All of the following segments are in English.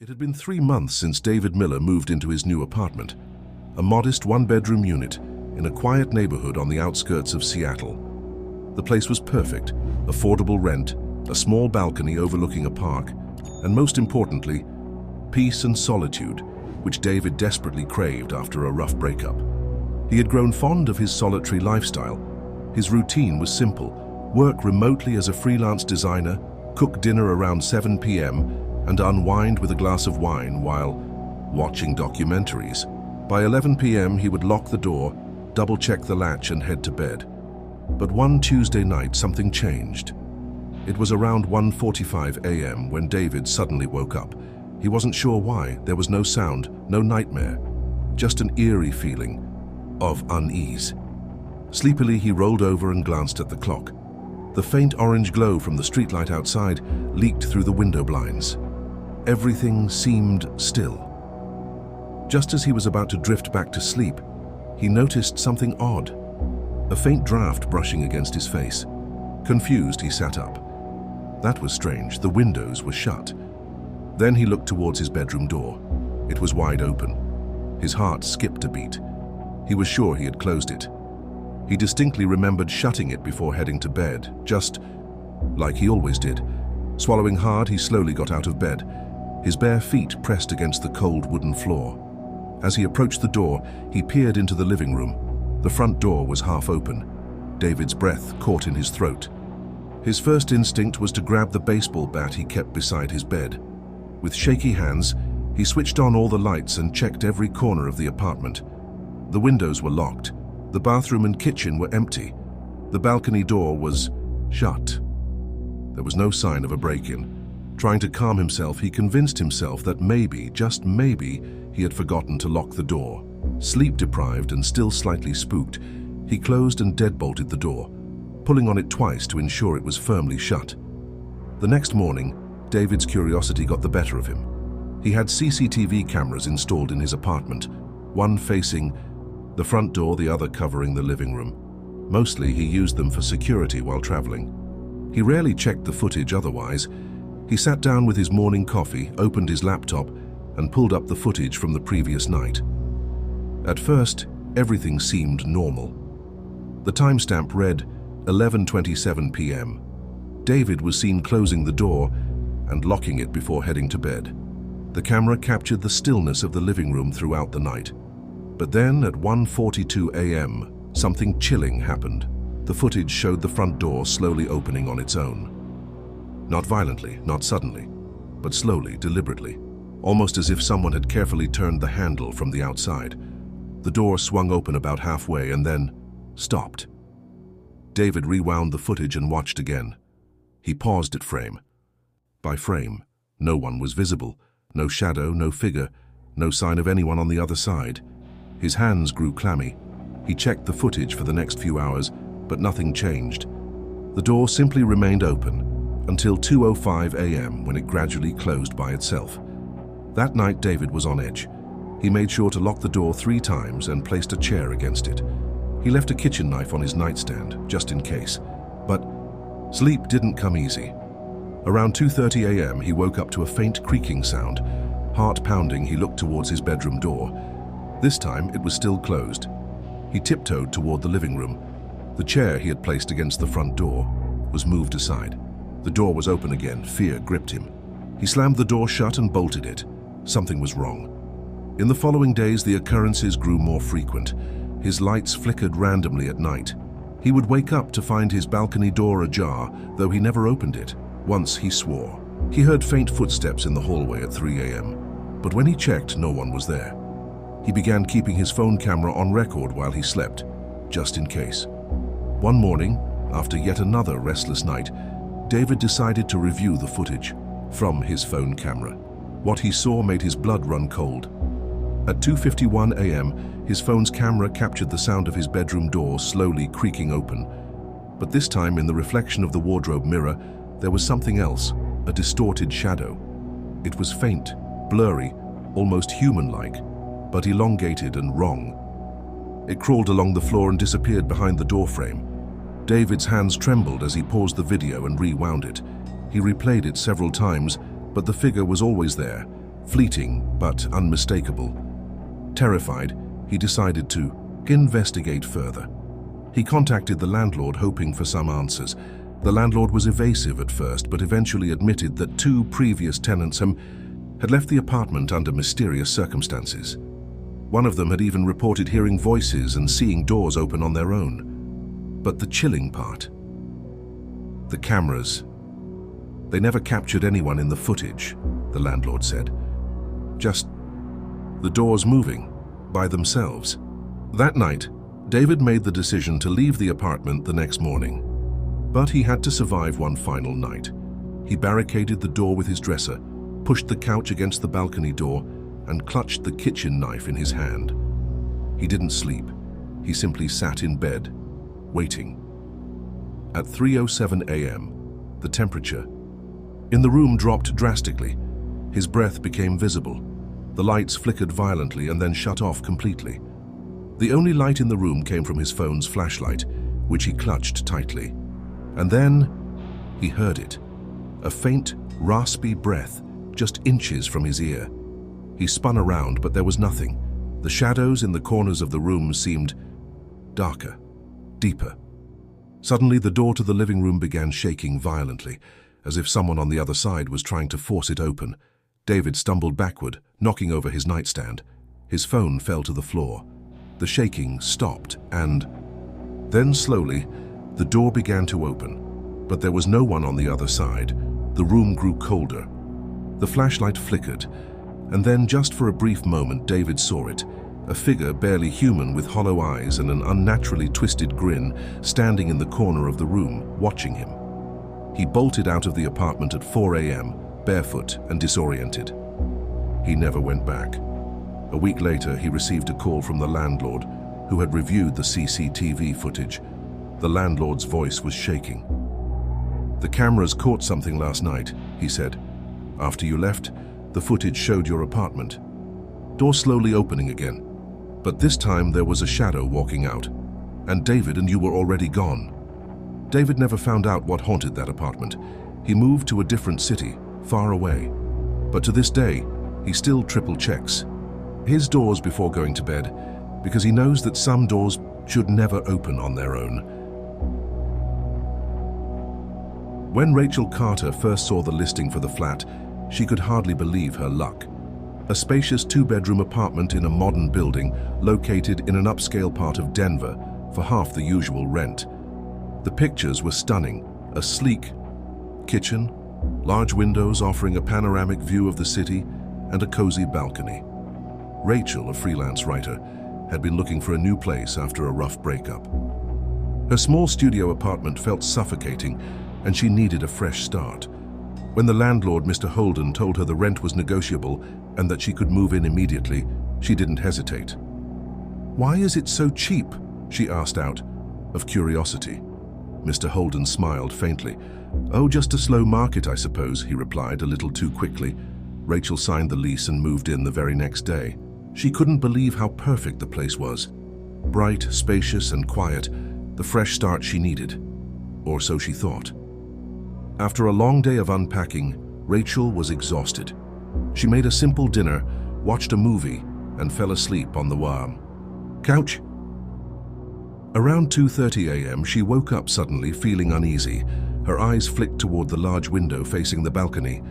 It had been 3 months since David Miller moved into his new apartment, a modest one-bedroom unit in a quiet neighborhood on the outskirts of Seattle. The place was perfect, affordable rent, a small balcony overlooking a park, and most importantly, peace and solitude, which David desperately craved after a rough breakup. He had grown fond of his solitary lifestyle. His routine was simple: work remotely as a freelance designer, cook dinner around 7 p.m., and unwind with a glass of wine while watching documentaries. By 11 p.m. he would lock the door, double-check the latch and head to bed. But one Tuesday night something changed. It was around 1:45 a.m. when David suddenly woke up. He wasn't sure why. There was no sound, no nightmare, just an eerie feeling of unease. Sleepily he rolled over and glanced at the clock. The faint orange glow from the streetlight outside leaked through the window blinds. Everything seemed still. Just as he was about to drift back to sleep, he noticed something odd. A faint draft brushing against his face. Confused, he sat up. That was strange. The windows were shut. Then he looked towards his bedroom door. It was wide open. His heart skipped a beat. He was sure he had closed it. He distinctly remembered shutting it before heading to bed, just like he always did. Swallowing hard, he slowly got out of bed, his bare feet pressed against the cold wooden floor. As he approached the door, he peered into the living room. The front door was half open. David's breath caught in his throat. His first instinct was to grab the baseball bat he kept beside his bed. With shaky hands, he switched on all the lights and checked every corner of the apartment. The windows were locked. The bathroom and kitchen were empty. The balcony door was shut. There was no sign of a break-in. Trying to calm himself, he convinced himself that maybe, just maybe, he had forgotten to lock the door. Sleep-deprived and still slightly spooked, he closed and deadbolted the door, pulling on it twice to ensure it was firmly shut. The next morning, David's curiosity got the better of him. He had CCTV cameras installed in his apartment, one facing the front door, the other covering the living room. Mostly, he used them for security while traveling. He rarely checked the footage otherwise. He sat down with his morning coffee, opened his laptop, and pulled up the footage from the previous night. At first, everything seemed normal. The timestamp read 11:27 p.m. David was seen closing the door and locking it before heading to bed. The camera captured the stillness of the living room throughout the night. But then, at 1:42 a.m., something chilling happened. The footage showed the front door slowly opening on its own. Not violently, not suddenly, but slowly, deliberately, almost as if someone had carefully turned the handle from the outside. The door swung open about halfway and then stopped. David rewound the footage and watched again. He paused at frame. By frame, no one was visible, no shadow, no figure, no sign of anyone on the other side. His hands grew clammy. He checked the footage for the next few hours, but nothing changed. The door simply remained open until 2:05 a.m. when it gradually closed by itself. That night, David was on edge. He made sure to lock the door 3 times and placed a chair against it. He left a kitchen knife on his nightstand, just in case. But sleep didn't come easy. Around 2:30 a.m., he woke up to a faint creaking sound. Heart pounding, he looked towards his bedroom door. This time, it was still closed. He tiptoed toward the living room. The chair he had placed against the front door was moved aside. The door was open again. Fear gripped him. He slammed the door shut and bolted it. Something was wrong. In the following days, the occurrences grew more frequent. His lights flickered randomly at night. He would wake up to find his balcony door ajar, though he never opened it. Once he swore. He heard faint footsteps in the hallway at 3 a.m., but when he checked, no one was there. He began keeping his phone camera on record while he slept, just in case. One morning, after yet another restless night, David decided to review the footage from his phone camera. What he saw made his blood run cold. At 2:51 a.m., his phone's camera captured the sound of his bedroom door slowly creaking open. But this time, in the reflection of the wardrobe mirror, there was something else, a distorted shadow. It was faint, blurry, almost human-like, but elongated and wrong. It crawled along the floor and disappeared behind the doorframe. David's hands trembled as he paused the video and rewound it. He replayed it several times, but the figure was always there, fleeting but unmistakable. Terrified, he decided to investigate further. He contacted the landlord hoping for some answers. The landlord was evasive at first, but eventually admitted that 2 previous tenants had left the apartment under mysterious circumstances. One of them had even reported hearing voices and seeing doors open on their own. But the chilling part, the cameras, they never captured anyone in the footage, the landlord said. Just the doors moving by themselves. That night, David made the decision to leave the apartment the next morning. But he had to survive one final night. He barricaded the door with his dresser, pushed the couch against the balcony door, and clutched the kitchen knife in his hand. He didn't sleep. He simply sat in bed, waiting. At 3:07 a.m., the temperature in the room dropped drastically. His breath became visible. The lights flickered violently and then shut off completely. The only light in the room came from his phone's flashlight, which he clutched tightly. And then he heard it, a faint, raspy breath just inches from his ear. He spun around, but there was nothing. The shadows in the corners of the room seemed darker, deeper. Suddenly, the door to the living room began shaking violently, as if someone on the other side was trying to force it open. David stumbled backward, knocking over his nightstand. His phone fell to the floor. The shaking stopped, and then slowly, the door began to open. But there was no one on the other side. The room grew colder. The flashlight flickered, and then just for a brief moment, David saw it. A figure barely human with hollow eyes and an unnaturally twisted grin standing in the corner of the room, watching him. He bolted out of the apartment at 4 a.m., barefoot and disoriented. He never went back. A week later, he received a call from the landlord, who had reviewed the CCTV footage. The landlord's voice was shaking. "The cameras caught something last night," he said. "After you left, the footage showed your apartment. Door slowly opening again. But this time there was a shadow walking out, and David and you were already gone." David never found out what haunted that apartment. He moved to a different city, far away. But to this day, he still triple checks his doors before going to bed, because he knows that some doors should never open on their own. When Rachel Carter first saw the listing for the flat, she could hardly believe her luck. A spacious 2-bedroom apartment in a modern building located in an upscale part of Denver for half the usual rent. The pictures were stunning: a sleek kitchen, large windows offering a panoramic view of the city, and a cozy balcony. Rachel, a freelance writer, had been looking for a new place after a rough breakup. Her small studio apartment felt suffocating, and she needed a fresh start. When the landlord, Mr. Holden, told her the rent was negotiable and that she could move in immediately, she didn't hesitate. "Why is it so cheap?" she asked out of curiosity. Mr. Holden smiled faintly. "Oh, just a slow market, I suppose," he replied, a little too quickly. Rachel signed the lease and moved in the very next day. She couldn't believe how perfect the place was. Bright, spacious, and quiet, the fresh start she needed. Or so she thought. After a long day of unpacking, Rachel was exhausted. She made a simple dinner, watched a movie, and fell asleep on the warm couch. Around 2:30 a.m., she woke up suddenly, feeling uneasy. Her eyes flicked toward the large window facing the balcony.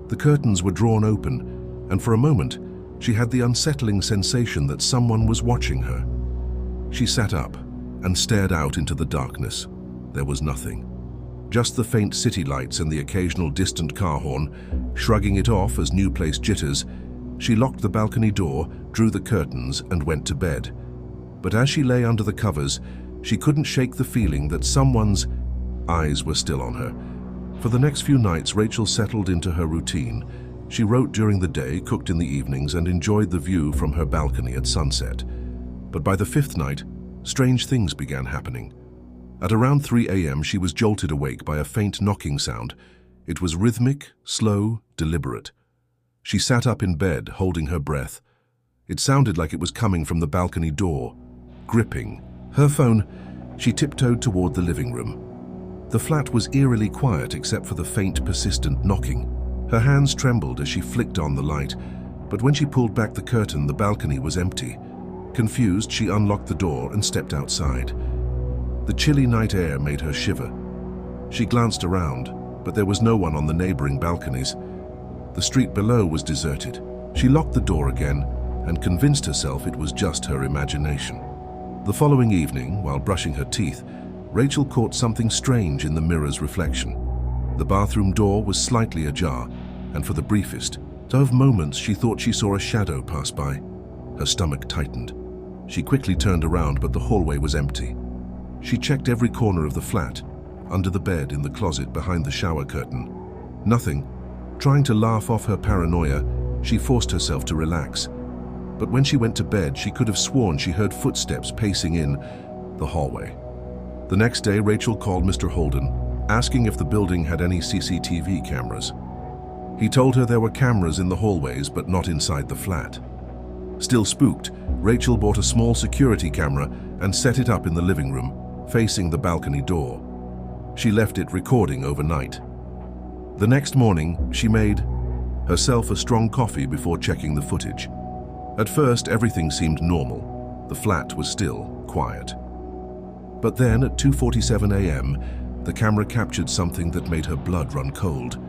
The curtains were drawn open, and for a moment, she had the unsettling sensation that someone was watching her. She sat up and stared out into the darkness. There was nothing. Just the faint city lights and the occasional distant car horn. Shrugging it off as new place jitters, she locked the balcony door, drew the curtains, and went to bed. But as she lay under the covers, she couldn't shake the feeling that someone's eyes were still on her. For the next few nights, Rachel settled into her routine. She wrote during the day, cooked in the evenings, and enjoyed the view from her balcony at sunset. But by the 5th night, strange things began happening. At around 3 a.m., she was jolted awake by a faint knocking sound. It was rhythmic, slow, deliberate. She sat up in bed, holding her breath. It sounded like it was coming from the balcony door. Gripping her phone, she tiptoed toward the living room. The flat was eerily quiet except for the faint, persistent knocking. Her hands trembled as she flicked on the light, But when she pulled back the curtain, the balcony was empty. Confused, she unlocked the door and stepped outside. The chilly night air made her shiver. She glanced around, but there was no one on the neighboring balconies. The street below was deserted. She locked the door again and convinced herself it was just her imagination. The following evening, while brushing her teeth, Rachel caught something strange in the mirror's reflection. The bathroom door was slightly ajar, and for the briefest of moments she thought she saw a shadow pass by. Her stomach tightened. She quickly turned around, but the hallway was empty. She checked every corner of the flat, under the bed, in the closet, behind the shower curtain. Nothing. Trying to laugh off her paranoia, she forced herself to relax. But when she went to bed, she could have sworn she heard footsteps pacing in the hallway. The next day, Rachel called Mr. Holden, asking if the building had any CCTV cameras. He told her there were cameras in the hallways, but not inside the flat. Still spooked, Rachel bought a small security camera and set it up in the living room, facing the balcony door. She left it recording overnight. The next morning, she made herself a strong coffee before checking the footage. At first, everything seemed normal. The flat was still quiet. But then, at 2:47 a.m., the camera captured something that made her blood run cold.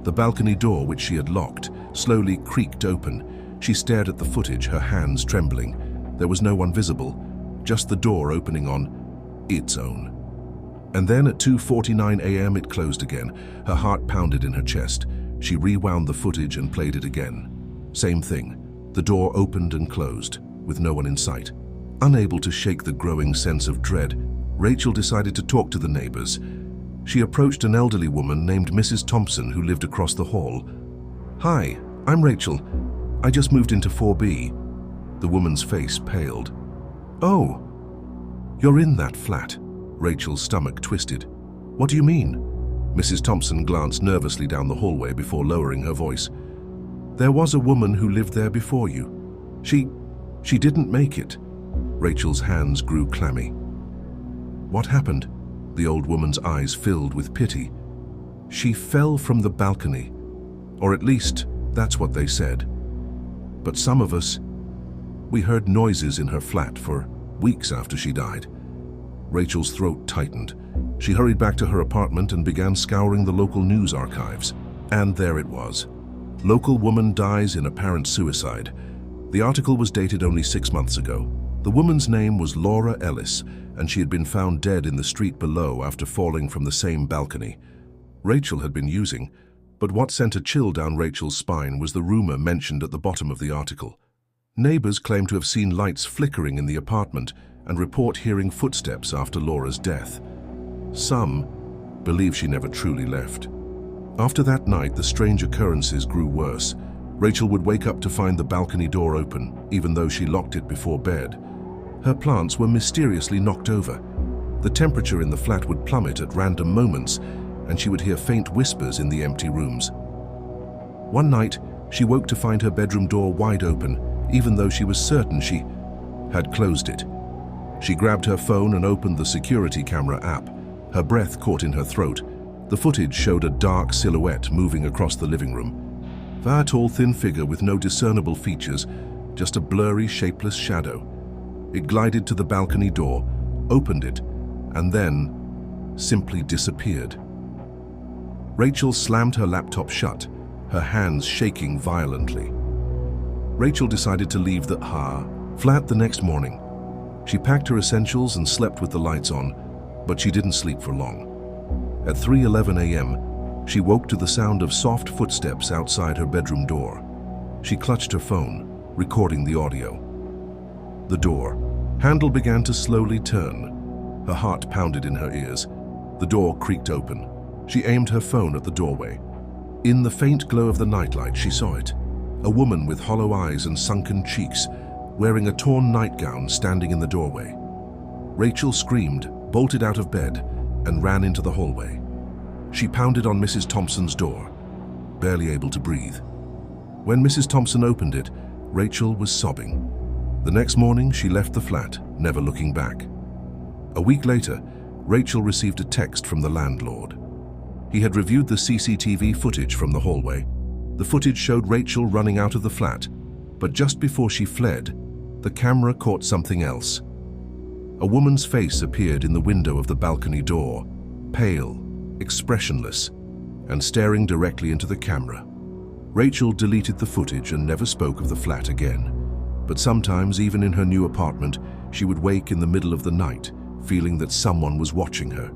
The balcony door, which she had locked, slowly creaked open. She stared at the footage, her hands trembling. There was no one visible, just the door opening on its own. And then at 2:49 a.m. it closed again. Her heart pounded in her chest. She rewound the footage and played it again. Same thing. The door opened and closed, with no one in sight. Unable to shake the growing sense of dread, Rachel decided to talk to the neighbors. She approached an elderly woman named Mrs. Thompson who lived across the hall. "Hi, I'm Rachel. I just moved into 4B. The woman's face paled. "Oh, you're in that flat." Rachel's stomach twisted. "What do you mean?" Mrs. Thompson glanced nervously down the hallway before lowering her voice. "There was a woman who lived there before you. She didn't make it." Rachel's hands grew clammy. "What happened?" The old woman's eyes filled with pity. "She fell from the balcony. Or at least, that's what they said. But some of us, we heard noises in her flat for weeks after she died." Rachel's throat tightened. She hurried back to her apartment and began scouring the local news archives. And there it was. "Local woman dies in apparent suicide." The article was dated only 6 months ago. The woman's name was Laura Ellis, and she had been found dead in the street below after falling from the same balcony. Rachel had been using, but what sent a chill down Rachel's spine was the rumor mentioned at the bottom of the article. Neighbors claimed to have seen lights flickering in the apartment and report hearing footsteps after Laura's death. Some believe she never truly left. After that night, the strange occurrences grew worse. Rachel would wake up to find the balcony door open, even though she locked it before bed. Her plants were mysteriously knocked over. The temperature in the flat would plummet at random moments, and she would hear faint whispers in the empty rooms. One night, she woke to find her bedroom door wide open, even though she was certain she had closed it. She grabbed her phone and opened the security camera app. Her breath caught in her throat. The footage showed a dark silhouette moving across the living room. A tall, thin figure with no discernible features, just a blurry, shapeless shadow. It glided to the balcony door, opened it, and then simply disappeared. Rachel slammed her laptop shut, her hands shaking violently. Rachel decided to leave the flat the next morning. She packed her essentials and slept with the lights on, but she didn't sleep for long. At 3:11 a.m., she woke to the sound of soft footsteps outside her bedroom door. She clutched her phone, recording the audio. The door handle began to slowly turn. Her heart pounded in her ears. The door creaked open. She aimed her phone at the doorway. In the faint glow of the nightlight, she saw it. A woman with hollow eyes and sunken cheeks, wearing a torn nightgown, standing in the doorway. Rachel screamed, bolted out of bed, and ran into the hallway. She pounded on Mrs. Thompson's door, barely able to breathe. When Mrs. Thompson opened it, Rachel was sobbing. The next morning, she left the flat, never looking back. A week later, Rachel received a text from the landlord. He had reviewed the CCTV footage from the hallway. The footage showed Rachel running out of the flat, But just before she fled, the camera caught something else. A woman's face appeared in the window of the balcony door, pale, expressionless, and staring directly into the camera. Rachel deleted the footage and never spoke of the flat again. But sometimes, even in her new apartment, she would wake in the middle of the night, feeling that someone was watching her.